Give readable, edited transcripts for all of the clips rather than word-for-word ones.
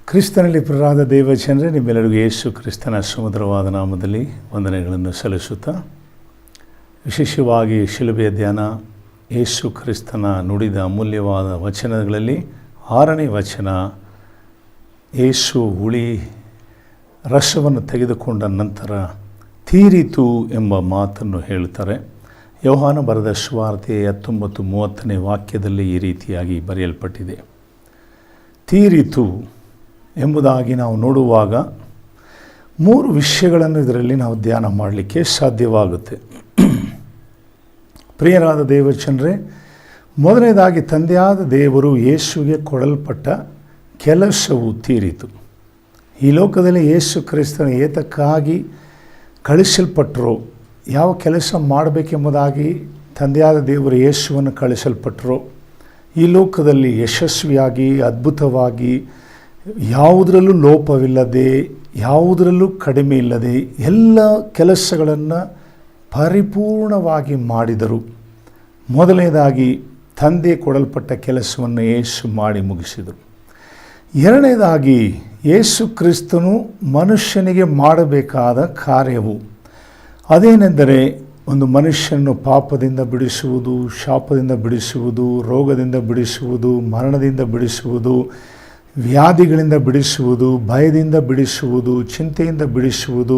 ಕ್ರಿಸ್ತನಲ್ಲಿ ಪ್ರಿಯರಾದ ದೇವಜನರೇ, ನಿಮ್ಮೆಲ್ಲರಿಗೂ ಯೇಸು ಕ್ರಿಸ್ತನ ಸುಮಧುರವಾದ ನಾಮದಲ್ಲಿ ವಂದನೆಗಳನ್ನು ಸಲ್ಲಿಸುತ್ತಾ, ವಿಶೇಷವಾಗಿ ಶಿಲುಬೆಯ ಧ್ಯಾನ, ಯೇಸು ಕ್ರಿಸ್ತನ ನುಡಿದ ಅಮೂಲ್ಯವಾದ ವಚನಗಳಲ್ಲಿ 6ನೇ ವಚನ, ಯೇಸು ಹುಳಿ ರಸವನ್ನು ತೆಗೆದುಕೊಂಡ ನಂತರ ತೀರಿತು ಎಂಬ ಮಾತನ್ನು ಹೇಳುತ್ತಾರೆ. ಯೋಹಾನ ಬರೆದ ಸುವಾರ್ತೆ 19:30ನೇ ವಾಕ್ಯದಲ್ಲಿ ಈ ರೀತಿಯಾಗಿ ಬರೆಯಲ್ಪಟ್ಟಿದೆ. ತೀರಿತು ಎಂಬುದಾಗಿ ನಾವು ನೋಡುವಾಗ 3 ವಿಷಯಗಳನ್ನು ಇದರಲ್ಲಿ ನಾವು ಧ್ಯಾನ ಮಾಡಲಿಕ್ಕೆ ಸಾಧ್ಯವಾಗುತ್ತೆ. ಪ್ರಿಯರಾದ ದೇವಜನರೇ, ಮೊದಲನೇದಾಗಿ ತಂದೆಯಾದ ದೇವರು ಯೇಸುವಿಗೆ ಕೊಡಲ್ಪಟ್ಟ ಕೆಲಸವು ತೀರಿತು. ಈ ಲೋಕದಲ್ಲಿ ಯೇಸು ಕ್ರಿಸ್ತನ ಏತಕ್ಕಾಗಿ ಕಳಿಸಲ್ಪಟ್ಟರೋ, ಯಾವ ಕೆಲಸ ಮಾಡಬೇಕೆಂಬುದಾಗಿ ತಂದೆಯಾದ ದೇವರು ಯೇಸುವನ್ನು ಕಳಿಸಲ್ಪಟ್ಟರೋ, ಈ ಲೋಕದಲ್ಲಿ ಯಶಸ್ವಿಯಾಗಿ ಅದ್ಭುತವಾಗಿ ಯಾವುದರಲ್ಲೂ ಲೋಪವಿಲ್ಲದೆ, ಯಾವುದರಲ್ಲೂ ಕಡಿಮೆ ಇಲ್ಲದೆ ಎಲ್ಲ ಕೆಲಸಗಳನ್ನು ಪರಿಪೂರ್ಣವಾಗಿ ಮಾಡಿದರು. ಮೊದಲನೇದಾಗಿ ತಂದೆ ಕೊಡಲ್ಪಟ್ಟ ಕೆಲಸವನ್ನು ಯೇಸು ಮಾಡಿ ಮುಗಿಸಿದರು. ಎರಡನೇದಾಗಿ ಯೇಸು ಕ್ರಿಸ್ತನು ಮನುಷ್ಯನಿಗೆ ಮಾಡಬೇಕಾದ ಕಾರ್ಯವು ಅದೇನೆಂದರೆ, ಒಂದು ಮನುಷ್ಯನನ್ನು ಪಾಪದಿಂದ ಬಿಡಿಸುವುದು, ಶಾಪದಿಂದ ಬಿಡಿಸುವುದು, ರೋಗದಿಂದ ಬಿಡಿಸುವುದು, ಮರಣದಿಂದ ಬಿಡಿಸುವುದು, ವ್ಯಾಧಿಗಳಿಂದ ಬಿಡಿಸುವುದು, ಭಯದಿಂದ ಬಿಡಿಸುವುದು, ಚಿಂತೆಯಿಂದ ಬಿಡಿಸುವುದು,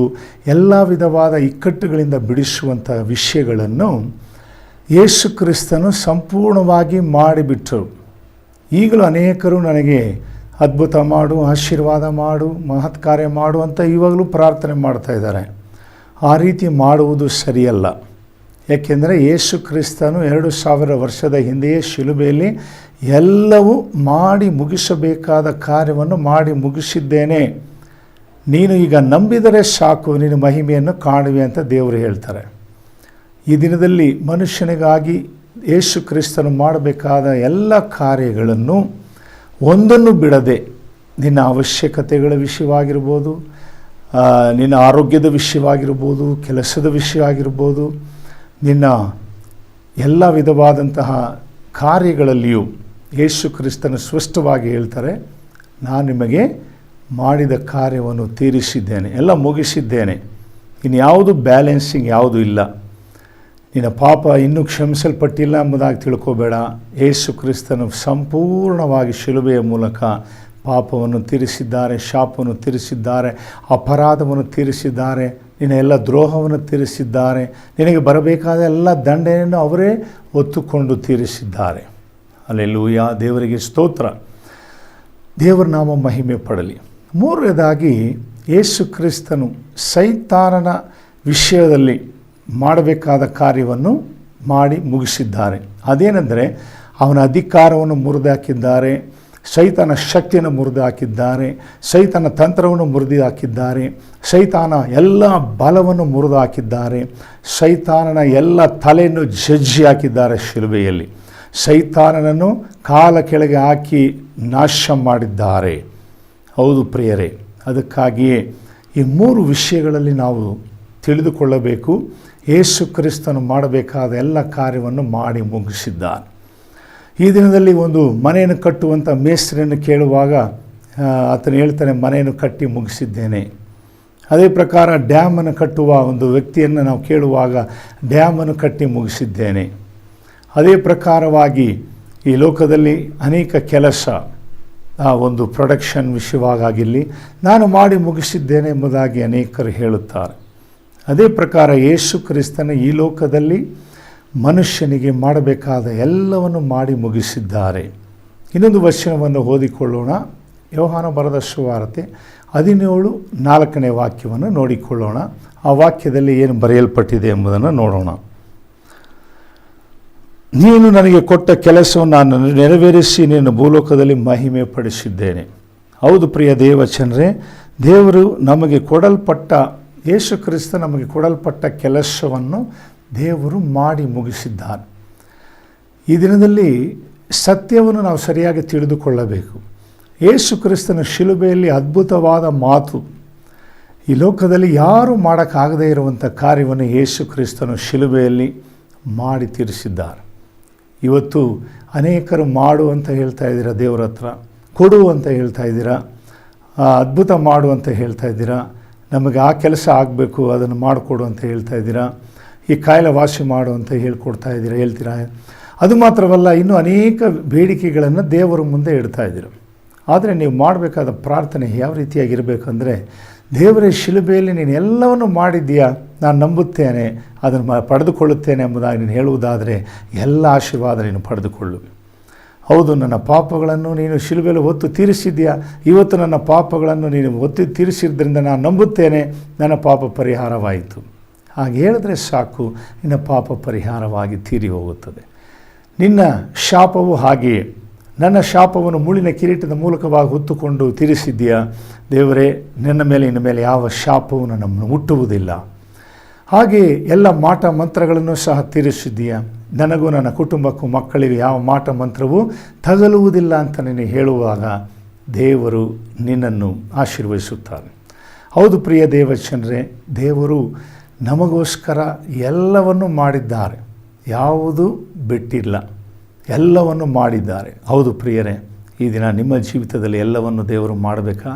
ಎಲ್ಲ ವಿಧವಾದ ಇಕ್ಕಟ್ಟುಗಳಿಂದ ಬಿಡಿಸುವಂಥ ವಿಷಯಗಳನ್ನು ಯೇಸು ಕ್ರಿಸ್ತನು ಸಂಪೂರ್ಣವಾಗಿ ಮಾಡಿಬಿಟ್ಟರು. ಈಗಲೂ ಅನೇಕರು ನನಗೆ ಅದ್ಭುತ ಮಾಡು, ಆಶೀರ್ವಾದ ಮಾಡು, ಮಹತ್ ಕಾರ್ಯ ಮಾಡು ಅಂತ ಇವಾಗಲೂ ಪ್ರಾರ್ಥನೆ ಮಾಡ್ತಾ ಇದ್ದಾರೆ. ಆ ರೀತಿ ಮಾಡುವುದು ಸರಿಯಲ್ಲ. ಏಕೆಂದರೆ ಯೇಸು ಕ್ರಿಸ್ತನು 2000 ವರ್ಷದ ಹಿಂದೆಯೇ ಶಿಲುಬೆಯಲ್ಲಿ ಎಲ್ಲವೂ ಮಾಡಿ ಮುಗಿಸಬೇಕಾದ ಕಾರ್ಯವನ್ನು ಮಾಡಿ ಮುಗಿಸಿದ್ದೇನೆ, ನೀನು ಈಗ ನಂಬಿದರೆ ಸಾಕು, ನೀನು ಮಹಿಮೆಯನ್ನು ಕಾಣುವೆ ಅಂತ ದೇವರು ಹೇಳ್ತಾರೆ. ಈ ದಿನದಲ್ಲಿ ಮನುಷ್ಯನಿಗಾಗಿ ಯೇಸು ಕ್ರಿಸ್ತನು ಮಾಡಬೇಕಾದ ಎಲ್ಲ ಕಾರ್ಯಗಳನ್ನು ಒಂದನ್ನು ಬಿಡದೆ, ನಿನ್ನ ಅವಶ್ಯಕತೆಗಳ ವಿಷಯವಾಗಿರ್ಬೋದು, ನಿನ್ನ ಆರೋಗ್ಯದ ವಿಷಯವಾಗಿರ್ಬೋದು, ಕೆಲಸದ ವಿಷಯ ಆಗಿರ್ಬೋದು, ನಿನ್ನ ಎಲ್ಲ ವಿಧವಾದಂತಹ ಕಾರ್ಯಗಳಲ್ಲಿಯೂ ಯೇಸು ಕ್ರಿಸ್ತನು ಸ್ಪಷ್ಟವಾಗಿ ಹೇಳ್ತಾರೆ, ನಾನು ನಿಮಗೆ ಮಾಡಿದ ಕಾರ್ಯವನ್ನು ತೀರಿಸಿದ್ದೇನೆ, ಎಲ್ಲ ಮುಗಿಸಿದ್ದೇನೆ, ಇನ್ಯಾವುದು ಬ್ಯಾಲೆನ್ಸಿಂಗ್ ಯಾವುದೂ ಇಲ್ಲ. ನಿನ್ನ ಪಾಪ ಇನ್ನೂ ಕ್ಷಮಿಸಲ್ಪಟ್ಟಿಲ್ಲ ಎಂಬುದಾಗಿ ತಿಳ್ಕೋಬೇಡ. ಯೇಸು ಕ್ರಿಸ್ತನು ಸಂಪೂರ್ಣವಾಗಿ ಶಿಲುಬೆಯ ಮೂಲಕ ಪಾಪವನ್ನು ತೀರಿಸಿದ್ದಾರೆ, ಶಾಪವನ್ನು ತೀರಿಸಿದ್ದಾರೆ, ಅಪರಾಧವನ್ನು ತೀರಿಸಿದ್ದಾರೆ, ನಿನ್ನ ಎಲ್ಲ ದ್ರೋಹವನ್ನು ತೀರಿಸಿದ್ದಾರೆ, ನಿನಗೆ ಬರಬೇಕಾದ ಎಲ್ಲ ದಂಡನೆಯನ್ನು ಅವರೇ ಹೊತ್ತುಕೊಂಡು ತೀರಿಸಿದ್ದಾರೆ. ಹಲ್ಲೆಲೂಯಾ, ದೇವರಿಗೆ ಸ್ತೋತ್ರ, ದೇವರ ನಾಮ ಮಹಿಮೆ ಪಡಲಿ. ಮೂರನೇದಾಗಿ ಯೇಸು ಕ್ರಿಸ್ತನು ಸೈತಾನನ ವಿಷಯದಲ್ಲಿ ಮಾಡಬೇಕಾದ ಕಾರ್ಯವನ್ನು ಮಾಡಿ ಮುಗಿಸಿದ್ದಾರೆ. ಅದೇನೆಂದರೆ, ಅವನ ಅಧಿಕಾರವನ್ನು ಮುರಿದು ಹಾಕಿದ್ದಾರೆ, ಸೈತಾನ ಶಕ್ತಿಯನ್ನು ಮುರಿದು ಹಾಕಿದ್ದಾರೆ, ಸೈತಾನ ತಂತ್ರವನ್ನು ಮುರಿದು ಹಾಕಿದ್ದಾರೆ, ಸೈತಾನ ಎಲ್ಲ ಬಲವನ್ನು ಮುರಿದು ಹಾಕಿದ್ದಾರೆ, ಸೈತಾನನ ಎಲ್ಲ ತಲೆಯನ್ನು ಜಜ್ಜಿ ಹಾಕಿದ್ದಾರೆ ಶಿಲುಬೆಯಲ್ಲಿ, ಸೈತಾನನನ್ನು ಕಾಲ ಕೆಳಗೆ ಹಾಕಿ ನಾಶ ಮಾಡಿದ್ದಾರೆ. ಹೌದು ಪ್ರಿಯರೇ, ಅದಕ್ಕಾಗಿಯೇ ಈ 3 ವಿಷಯಗಳಲ್ಲಿ ನಾವು ತಿಳಿದುಕೊಳ್ಳಬೇಕು. ಯೇಸು ಕ್ರಿಸ್ತನು ಮಾಡಬೇಕಾದ ಎಲ್ಲ ಕಾರ್ಯವನ್ನು ಮಾಡಿ ಮುಗಿಸಿದ್ದಾನೆ. ಈ ದಿನದಲ್ಲಿ ಒಂದು ಮನೆಯನ್ನು ಕಟ್ಟುವಂಥ ಮೇಸ್ತ್ರಿಯನ್ನು ಕೇಳುವಾಗ ಆತನು ಹೇಳ್ತಾನೆ, ಮನೆಯನ್ನು ಕಟ್ಟಿ ಮುಗಿಸಿದ್ದೇನೆ. ಅದೇ ಪ್ರಕಾರ ಡ್ಯಾಮನ್ನು ಕಟ್ಟುವ ಒಂದು ವ್ಯಕ್ತಿಯನ್ನು ನಾವು ಕೇಳುವಾಗ, ಡ್ಯಾಮನ್ನು ಕಟ್ಟಿ ಮುಗಿಸಿದ್ದೇನೆ. ಅದೇ ಪ್ರಕಾರವಾಗಿ ಈ ಲೋಕದಲ್ಲಿ ಅನೇಕ ಕೆಲಸ, ಒಂದು ಪ್ರೊಡಕ್ಷನ್ ವಿಷಯವಾಗಿರಲಿ, ನಾನು ಮಾಡಿ ಮುಗಿಸಿದ್ದೇನೆ ಎಂಬುದಾಗಿ ಅನೇಕರು ಹೇಳುತ್ತಾರೆ. ಅದೇ ಪ್ರಕಾರ ಯೇಸು ಕ್ರಿಸ್ತನ ಈ ಲೋಕದಲ್ಲಿ ಮನುಷ್ಯನಿಗೆ ಮಾಡಬೇಕಾದ ಎಲ್ಲವನ್ನು ಮಾಡಿ ಮುಗಿಸಿದ್ದಾರೆ. ಇನ್ನೊಂದು ವಚನವನ್ನು ಓದಿಕೊಳ್ಳೋಣ. ಯೋಹಾನ ಬರೆದ ಸುವಾರ್ತೆ 17:4ನೇ ವಾಕ್ಯವನ್ನು ನೋಡಿಕೊಳ್ಳೋಣ. ಆ ವಾಕ್ಯದಲ್ಲಿ ಏನು ಬರೆಯಲ್ಪಟ್ಟಿದೆ ಎಂಬುದನ್ನು ನೋಡೋಣ. ನೀನು ನನಗೆ ಕೊಟ್ಟ ಕೆಲಸವನ್ನು ನಾನು ನೆರವೇರಿಸಿ ನಿನ್ನ ಭೂಲೋಕದಲ್ಲಿ ಮಹಿಮೆ ಪಡಿಸಿದ್ದೇನೆ. ಹೌದು ಪ್ರಿಯ ದೇವಜನರೇ, ದೇವರು ನಮಗೆ ಕೊಡಲ್ಪಟ್ಟ, ಯೇಸು ಕ್ರಿಸ್ತ ನಮಗೆ ಕೊಡಲ್ಪಟ್ಟ ಕೆಲಸವನ್ನು ದೇವರು ಮಾಡಿ ಮುಗಿಸಿದ್ದಾನೆ. ಈ ದಿನದಲ್ಲಿ ಸತ್ಯವನ್ನು ನಾವು ಸರಿಯಾಗಿ ತಿಳಿದುಕೊಳ್ಳಬೇಕು. ಯೇಸು ಕ್ರಿಸ್ತನ ಶಿಲುಬೆಯಲ್ಲಿ ಅದ್ಭುತವಾದ ಮಾತು, ಈ ಲೋಕದಲ್ಲಿ ಯಾರೂ ಮಾಡೋಕ್ಕಾಗದೇ ಇರುವಂಥ ಕಾರ್ಯವನ್ನು ಯೇಸು ಕ್ರಿಸ್ತನು ಶಿಲುಬೆಯಲ್ಲಿ ಮಾಡಿ ತೀರಿಸಿದ್ದಾರೆ. ಇವತ್ತು ಅನೇಕರು ಮಾಡು ಅಂತ ಹೇಳ್ತಾ ಇದ್ದೀರಾ, ದೇವರ ಹತ್ರ ಕೊಡು ಅಂತ ಹೇಳ್ತಾ ಇದ್ದೀರಾ, ಅದ್ಭುತ ಮಾಡು ಅಂತ ಹೇಳ್ತಾ ಇದ್ದೀರಾ, ನಮಗೆ ಆ ಕೆಲಸ ಆಗಬೇಕು ಅದನ್ನು ಮಾಡಿಕೊಡು ಅಂತ ಹೇಳ್ತಾ ಇದ್ದೀರಾ, ಈ ಕಾಯಿಲೆ ವಾಸಿ ಮಾಡು ಅಂತ ಹೇಳ್ತೀರಾ. ಅದು ಮಾತ್ರವಲ್ಲ, ಇನ್ನೂ ಅನೇಕ ಬೇಡಿಕೆಗಳನ್ನು ದೇವರ ಮುಂದೆ ಇಡ್ತಾ ಇದ್ದೀರ. ಆದರೆ ನೀವು ಮಾಡಬೇಕಾದ ಪ್ರಾರ್ಥನೆ ಯಾವ ರೀತಿಯಾಗಿರಬೇಕಂದ್ರೆ, ದೇವರೇ ಶಿಲುಬೆಯಲ್ಲಿ ನೀನು ಎಲ್ಲವನ್ನು ಮಾಡಿದ್ದೀಯಾ, ನಾನು ನಂಬುತ್ತೇನೆ, ಅದನ್ನು ಪಡೆದುಕೊಳ್ಳುತ್ತೇನೆ ಎಂಬುದಾಗಿ ನೀನು ಹೇಳುವುದಾದರೆ ಎಲ್ಲ ಆಶೀರ್ವಾದ ನೀನು ಪಡೆದುಕೊಳ್ಳು. ಹೌದು, ನನ್ನ ಪಾಪಗಳನ್ನು ನೀನು ಶಿಲುಬೆಯಲ್ಲಿ ಹೊತ್ತು ತೀರಿಸಿದ್ದೀಯಾ, ಇವತ್ತು ನನ್ನ ಪಾಪಗಳನ್ನು ನೀನು ಒತ್ತಿ ತೀರಿಸಿದ್ದರಿಂದ ನಾನು ನಂಬುತ್ತೇನೆ, ನನ್ನ ಪಾಪ ಪರಿಹಾರವಾಯಿತು. ಹಾಗೆ ಹೇಳಿದ್ರೆ ಸಾಕು, ನಿನ್ನ ಪಾಪ ಪರಿಹಾರವಾಗಿ ತೀರಿ ಹೋಗುತ್ತದೆ. ನಿನ್ನ ಶಾಪವು ಹಾಗೆಯೇ, ನನ್ನ ಶಾಪವನ್ನು ಮುಳ್ಳಿನ ಕಿರೀಟದ ಮೂಲಕವಾಗಿ ಹೊತ್ತುಕೊಂಡು ತೀರಿಸಿದ್ದೀಯಾ. ದೇವರೇ, ನಿನ್ನ ಮೇಲೆ ಇನ್ನು ಮೇಲೆ ಯಾವ ಶಾಪವು ನಮ್ಮನ್ನು ಮುಟ್ಟುವುದಿಲ್ಲ. ಹಾಗೆ ಎಲ್ಲ ಮಾಟ ಮಂತ್ರಗಳನ್ನು ಸಹ ತೀರಿಸಿದ್ದೀಯಾ. ನನಗೂ ನನ್ನ ಕುಟುಂಬಕ್ಕೂ ಮಕ್ಕಳಿಗೆ ಯಾವ ಮಾಟ ಮಂತ್ರವೂ ತಗಲುವುದಿಲ್ಲ ಅಂತ ನೀನು ಹೇಳುವಾಗ ದೇವರು ನಿನ್ನನ್ನು ಆಶೀರ್ವದಿಸುತ್ತಾನೆ. ಹೌದು ಪ್ರಿಯ ದೇವಚನರೇ, ದೇವರು ನಮಗೋಸ್ಕರ ಎಲ್ಲವನ್ನು ಮಾಡಿದ್ದಾರೆ, ಯಾವುದೂ ಬಿಟ್ಟಿಲ್ಲ, ಎಲ್ಲವನ್ನು ಮಾಡಿದ್ದಾರೆ. ಹೌದು ಪ್ರಿಯರೇ, ಈ ದಿನ ನಿಮ್ಮ ಜೀವಿತದಲ್ಲಿ ಎಲ್ಲವನ್ನು ದೇವರು ಮಾಡಬೇಕಾ?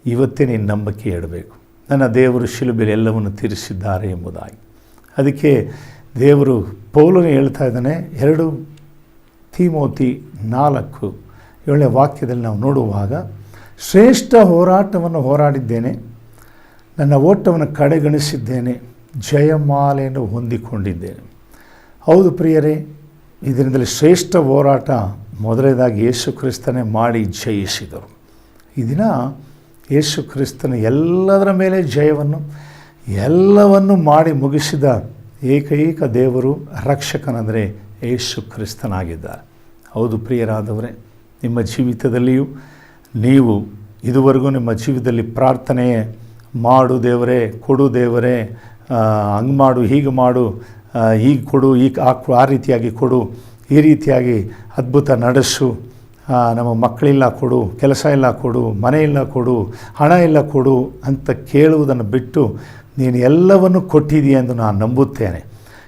ಇವತ್ತೇ ನೀನು ನಂಬಿಕೆ ಇಡಬೇಕು, ನನ್ನ ದೇವರು ಶಿಲುಬೆಯಲ್ಲಿ ಎಲ್ಲವನ್ನು ತೀರಿಸಿದ್ದಾರೆ ಎಂಬುದಾಗಿ. ಅದಕ್ಕೆ ದೇವರು ಪೌಲನು ಹೇಳ್ತಾ ಇದ್ದಾನೆ, 2 ತಿಮೋತಿ 4:7 ವಾಕ್ಯದಲ್ಲಿ ನಾವು ನೋಡುವಾಗ, ಶ್ರೇಷ್ಠ ಹೋರಾಟವನ್ನು ಹೋರಾಡಿದ್ದೇನೆ, ನನ್ನ ಓಟವನ್ನು ಕಡೆಗಣಿಸಿದ್ದೇನೆ, ಜಯಮಾಲೆಯನ್ನು ಹೊಂದಿಕೊಂಡಿದ್ದೇನೆ. ಹೌದು ಪ್ರಿಯರೇ, ಈ ದಿನದಲ್ಲಿ ಶ್ರೇಷ್ಠ ಹೋರಾಟ ಮೊದಲನೇದಾಗಿ ಯೇಸು ಕ್ರಿಸ್ತನೇ ಮಾಡಿ ಜಯಿಸಿದರು. ಈ ದಿನ ಯೇಸು ಕ್ರಿಸ್ತನ ಎಲ್ಲದರ ಮೇಲೆ ಜಯವನ್ನು ಎಲ್ಲವನ್ನು ಮಾಡಿ ಮುಗಿಸಿದ ಏಕೈಕ ದೇವರು ರಕ್ಷಕನೆಂದರೆ ಯೇಸು ಕ್ರಿಸ್ತನಾಗಿದ್ದಾರೆ. ಹೌದು ಪ್ರಿಯರಾದವರೇ, ನಿಮ್ಮ ಜೀವಿತದಲ್ಲಿಯೂ ನೀವು ಇದುವರೆಗೂ ನಿಮ್ಮ ಜೀವಿತದಲ್ಲಿ ಪ್ರಾರ್ಥನೆ ಮಾಡು ದೇವರೇ, ಕೊಡು ದೇವರೇ, ಹಂಗೆ ಮಾಡು, ಹೀಗೆ ಮಾಡು, ಹೀಗೆ ಕೊಡು, ಆ ರೀತಿಯಾಗಿ ಕೊಡು, ಈ ರೀತಿಯಾಗಿ ಅದ್ಭುತ ನಡೆಸು, ನಮ್ಮ ಮಕ್ಕಳಿಲ್ಲ ಕೊಡು, ಕೆಲಸ ಇಲ್ಲ ಕೊಡು, ಮನೆ ಇಲ್ಲ ಕೊಡು, ಹಣ ಇಲ್ಲ ಕೊಡು ಅಂತ ಕೇಳುವುದನ್ನು ಬಿಟ್ಟು ನೀನು ಎಲ್ಲವನ್ನು ಕೊಟ್ಟಿದೆಯಾ ಎಂದು ನಾನು ನಂಬುತ್ತೇನೆ.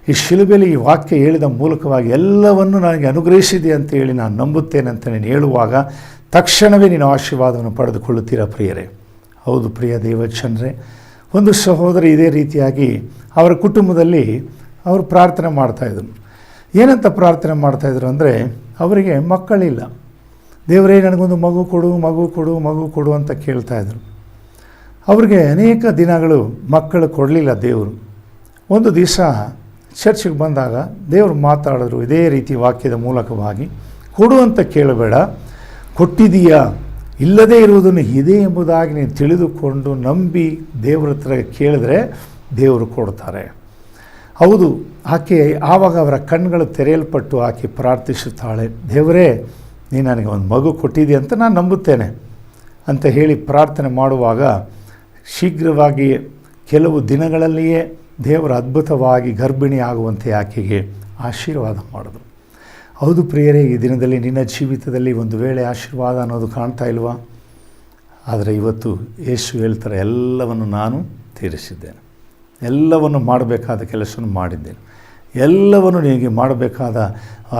ಈ ಶಿಲುಬೆಯಲ್ಲಿ ಈ ವಾಕ್ಯ ಹೇಳಿದ ಮೂಲಕವಾಗಿ ಎಲ್ಲವನ್ನು ನನಗೆ ಅನುಗ್ರಹಿಸಿದೆ ಅಂತ ಹೇಳಿ ನಾನು ನಂಬುತ್ತೇನೆ ಅಂತ ನೀನು ಹೇಳುವಾಗ ತಕ್ಷಣವೇ ನೀನು ಆಶೀರ್ವಾದವನ್ನು ಪಡೆದುಕೊಳ್ಳುತ್ತೀರಾ ಪ್ರಿಯರೇ. ಹೌದು ಪ್ರಿಯ ದೇವಚನರೇ, ಒಂದು ಸಹೋದರಿ ಇದೇ ರೀತಿಯಾಗಿ ಅವರ ಕುಟುಂಬದಲ್ಲಿ ಅವರು ಪ್ರಾರ್ಥನೆ ಮಾಡ್ತಾಯಿದ್ರು. ಏನಂತ ಪ್ರಾರ್ಥನೆ ಮಾಡ್ತಾಯಿದ್ರು ಅಂದರೆ, ಅವರಿಗೆ ಮಕ್ಕಳಿಲ್ಲ. ದೇವರೇ, ನನಗೊಂದು ಮಗು ಕೊಡು, ಮಗು ಕೊಡು, ಮಗು ಕೊಡು ಅಂತ ಕೇಳ್ತಾಯಿದ್ರು. ಅವ್ರಿಗೆ ಅನೇಕ ದಿನಗಳು ಮಕ್ಕಳು ಕೊಡಲಿಲ್ಲ ದೇವರು. ಒಂದು ದಿವಸ ಚರ್ಚಿಗೆ ಬಂದಾಗ ದೇವರು ಮಾತಾಡಿದ್ರು ಇದೇ ರೀತಿ ವಾಕ್ಯದ ಮೂಲಕವಾಗಿ, ಕೊಡು ಅಂತ ಕೇಳಬೇಡ, ಕೊಟ್ಟಿದೀಯಾ, ಇಲ್ಲದೇ ಇರುವುದನ್ನು ಇದೆ ಎಂಬುದಾಗಿ ನೀನು ತಿಳಿದುಕೊಂಡು ನಂಬಿ ದೇವರ ಹತ್ರ ಕೇಳಿದ್ರೆ ದೇವರು ಕೊಡ್ತಾರೆ. ಹೌದು, ಆಕೆ ಆವಾಗ ಅವರ ಕಣ್ಗಳು ತೆರೆಯಲ್ಪಟ್ಟು ಆಕೆ ಪ್ರಾರ್ಥಿಸುತ್ತಾಳೆ, ದೇವರೇ ನೀನು ನನಗೆ ಒಂದು ಮಗು ಕೊಟ್ಟಿದ್ದೀಯ ಅಂತ ನಾನು ನಂಬುತ್ತೇನೆ ಅಂತ ಹೇಳಿ ಪ್ರಾರ್ಥನೆ ಮಾಡುವಾಗ ಶೀಘ್ರವಾಗಿ ಕೆಲವು ದಿನಗಳಲ್ಲಿಯೇ ದೇವರ ಅದ್ಭುತವಾಗಿ ಗರ್ಭಿಣಿ ಆಗುವಂತೆ ಆಕೆಗೆ ಆಶೀರ್ವಾದ ಮಾಡಿದ್ರು. ಹೌದು ಪ್ರಿಯರೇ, ಈ ದಿನದಲ್ಲಿ ನಿನ್ನ ಜೀವಿತದಲ್ಲಿ ಒಂದು ವೇಳೆ ಆಶೀರ್ವಾದ ಅನ್ನೋದು ಕಾಣ್ತಾ ಇಲ್ವಾ? ಆದರೆ ಇವತ್ತು ಯೇಸು ಹೇಳ್ತಾರೆ, ಎಲ್ಲವನ್ನು ನಾನು ತೀರಿಸಿದ್ದೇನೆ, ಎಲ್ಲವನ್ನು ಮಾಡಬೇಕಾದ ಕೆಲಸವನ್ನು ಮಾಡಿದ್ದೇನೆ, ಎಲ್ಲವನ್ನು ನಿನಗೆ ಮಾಡಬೇಕಾದ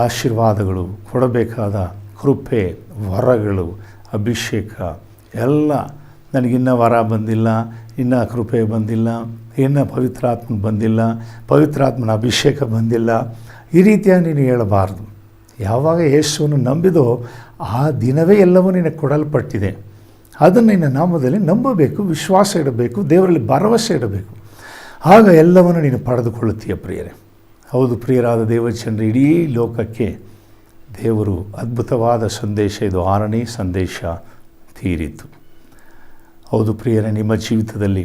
ಆಶೀರ್ವಾದಗಳು, ಕೊಡಬೇಕಾದ ಕೃಪೆ, ವರಗಳು, ಅಭಿಷೇಕ ಎಲ್ಲ ನನಗಿನ್ನೂ ವರ ಬಂದಿಲ್ಲ, ಇನ್ನೂ ಕೃಪೆ ಬಂದಿಲ್ಲ, ಇನ್ನೂ ಪವಿತ್ರಾತ್ಮ ಬಂದಿಲ್ಲ, ಪವಿತ್ರಾತ್ಮನ ಅಭಿಷೇಕ ಬಂದಿಲ್ಲ, ಈ ರೀತಿಯಾಗಿ ನೀನು ಹೇಳಬಾರ್ದು. ಯಾವಾಗ ಯೇಸುವನ್ನು ನಂಬಿದೋ ಆ ದಿನವೇ ಎಲ್ಲವೂ ನಿನಗೆ ಕೊಡಲ್ಪಟ್ಟಿದೆ. ಅದನ್ನು ನಿನ್ನ ನಾಮದಲ್ಲಿ ನಂಬಬೇಕು, ವಿಶ್ವಾಸ ಇಡಬೇಕು, ದೇವರಲ್ಲಿ ಭರವಸೆ ಇಡಬೇಕು. ಆಗ ಎಲ್ಲವನ್ನು ನೀನು ಪಡೆದುಕೊಳ್ಳುತ್ತೀಯ ಪ್ರಿಯರೇ. ಹೌದು ಪ್ರಿಯರಾದ ದೇವಚಂದ್ರ, ಇಡೀ ಲೋಕಕ್ಕೆ ದೇವರು ಅದ್ಭುತವಾದ ಸಂದೇಶ, ಇದು 6ನೇ ಸಂದೇಶ ತೀರಿತು. ಹೌದು ಪ್ರಿಯರೇ, ನಿಮ್ಮ ಜೀವಿತದಲ್ಲಿ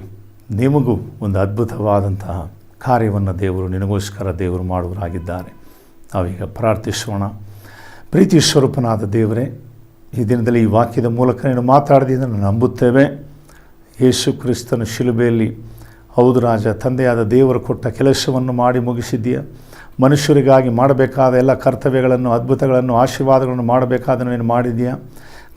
ನಿಮಗೂ ಒಂದು ಅದ್ಭುತವಾದಂತಹ ಕಾರ್ಯವನ್ನು ದೇವರು ನಿನಗೋಸ್ಕರ ದೇವರು ಮಾಡುವರಾಗಿದ್ದಾರೆ. ನಾವೀಗ ಪ್ರಾರ್ಥಿಸೋಣ. ಪ್ರೀತಿ ಸ್ವರೂಪನಾದ ದೇವರೇ, ಈ ದಿನದಲ್ಲಿ ಈ ವಾಕ್ಯದ ಮೂಲಕ ನೀನು ಮಾತಾಡಿದ ನಾವು ನಂಬುತ್ತೇವೆ. ಯೇಸು ಕ್ರಿಸ್ತನ ಶಿಲುಬೆಯಲ್ಲಿ ಹೌದು ರಾಜ, ತಂದೆಯಾದ ದೇವರು ಕೊಟ್ಟ ಕೆಲಸವನ್ನು ಮಾಡಿ ಮುಗಿಸಿದ್ದೀಯ. ಮನುಷ್ಯರಿಗಾಗಿ ಮಾಡಬೇಕಾದ ಎಲ್ಲ ಕರ್ತವ್ಯಗಳನ್ನು, ಅದ್ಭುತಗಳನ್ನು, ಆಶೀರ್ವಾದಗಳನ್ನು ಮಾಡಬೇಕಾದನ್ನು ನೀನು ಮಾಡಿದ್ದೀಯ.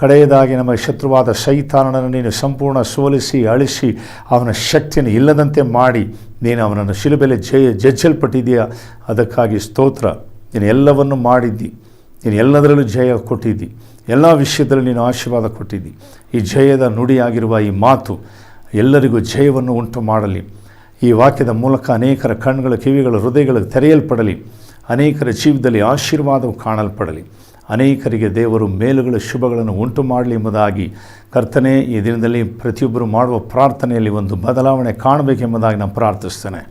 ಕಡೆಯದಾಗಿ ನಮ್ಮ ಶತ್ರುವಾದ ಸೈತಾನನನ್ನು ನೀನು ಸಂಪೂರ್ಣ ಸೋಲಿಸಿ ಅಳಿಸಿ ಅವನ ಶಕ್ತಿಯನ್ನು ಇಲ್ಲದಂತೆ ಮಾಡಿ ನೀನು ಅವನನ್ನು ಶಿಲುಬೆಯಲ್ಲಿ ಜಜ್ಜಲ್ಪಟ್ಟಿದ್ದೀಯ. ಅದಕ್ಕಾಗಿ ಸ್ತೋತ್ರ. ನೀನು ಎಲ್ಲವನ್ನು ಮಾಡಿದ್ದಿ, ನೀನು ಎಲ್ಲದರಲ್ಲೂ ಜಯ ಕೊಟ್ಟಿದ್ದಿ. ಎಲ್ಲ ವಿಷಯದಲ್ಲಿ ನೀನು ಆಶೀರ್ವಾದ ಕೊಟ್ಟಿದ್ದಿ. ಈ ಜಯದ ನುಡಿಯಾಗಿರುವ ಈ ಮಾತು ಎಲ್ಲರಿಗೂ ಜಯವನ್ನು ಉಂಟು ಮಾಡಲಿ. ಈ ವಾಕ್ಯದ ಮೂಲಕ ಅನೇಕರ ಕಣ್ಣುಗಳು, ಕಿವಿಗಳು, ಹೃದಯಗಳು ತೆರೆಯಲ್ಪಡಲಿ. ಅನೇಕರ ಜೀವಿತದಲ್ಲಿ ಆಶೀರ್ವಾದವು ಕಾಣಲ್ಪಡಲಿ. ಅನೇಕರಿಗೆ ದೇವರು ಮೇಲುಗಳ ಶುಭಗಳನ್ನು ಉಂಟು ಮಾಡಲಿ ಎಂಬುದಾಗಿ ಕರ್ತನೇ, ಈ ದಿನದಲ್ಲಿ ಪ್ರತಿಯೊಬ್ಬರು ಮಾಡುವ ಪ್ರಾರ್ಥನೆಯಲ್ಲಿ ಒಂದು ಬದಲಾವಣೆ ಕಾಣಬೇಕೆಂಬುದಾಗಿ ನಾನು ಪ್ರಾರ್ಥಿಸ್ತೇನೆ.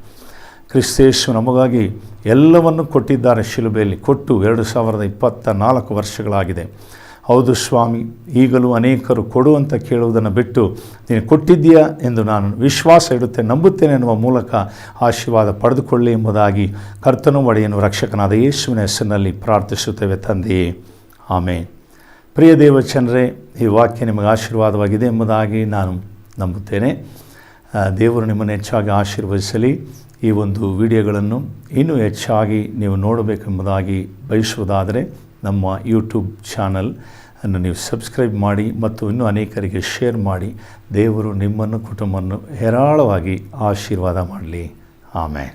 ಕ್ರಿಸ್ತೇಶು ನಮಗಾಗಿ ಎಲ್ಲವನ್ನು ಕೊಟ್ಟಿದ್ದಾರೆ. ಶಿಲುಬೆಯಲ್ಲಿ ಕೊಟ್ಟು 2024 ವರ್ಷಗಳಾಗಿದೆ. ಹೌದು ಸ್ವಾಮಿ, ಈಗಲೂ ಅನೇಕರು ಕೊಡುವಂತ ಕೇಳುವುದನ್ನು ಬಿಟ್ಟು ನೀನು ಕೊಟ್ಟಿದ್ದೀಯಾ ಎಂದು ನಾನು ವಿಶ್ವಾಸ ಇಡುತ್ತೇನೆ, ನಂಬುತ್ತೇನೆ ಎನ್ನುವ ಮೂಲಕ ಆಶೀರ್ವಾದ ಪಡೆದುಕೊಳ್ಳಿ ಎಂಬುದಾಗಿ ಕರ್ತನು ಒಡೆಯನು ರಕ್ಷಕನಾದ ಯೇಸುವಿನ ಹೆಸರಿನಲ್ಲಿ ಪ್ರಾರ್ಥಿಸುತ್ತೇವೆ ತಂದೆಯೇ, ಆಮೇನ್. ಪ್ರಿಯ ದೇವಚನರೇ, ಈ ವಾಕ್ಯ ನಿಮಗೆ ಆಶೀರ್ವಾದವಾಗಿದೆ ಎಂಬುದಾಗಿ ನಾನು ನಂಬುತ್ತೇನೆ. ದೇವರು ನಿಮ್ಮನ್ನು ಹೆಚ್ಚಾಗಿ ಆಶೀರ್ವದಿಸಲಿ. ಈ ಒಂದು ವಿಡಿಯೋಗಳನ್ನು ಇನ್ನೂ ಹೆಚ್ಚಾಗಿ ನೀವು ನೋಡಬೇಕೆಂಬುದಾಗಿ ಬಯಸುವುದಾದರೆ ನಮ್ಮ ಯೂಟ್ಯೂಬ್ ಚಾನಲ್ ಅನ್ನು ನೀವು ಸಬ್ಸ್ಕ್ರೈಬ್ ಮಾಡಿ ಮತ್ತು ಇನ್ನೂ ಅನೇಕರಿಗೆ ಶೇರ್ ಮಾಡಿ. ದೇವರು ನಿಮ್ಮನ್ನು, ಕುಟುಂಬವನ್ನು ಹೇರಾಳವಾಗಿ ಆಶೀರ್ವಾದ ಮಾಡಲಿ. ಆಮೇನ್.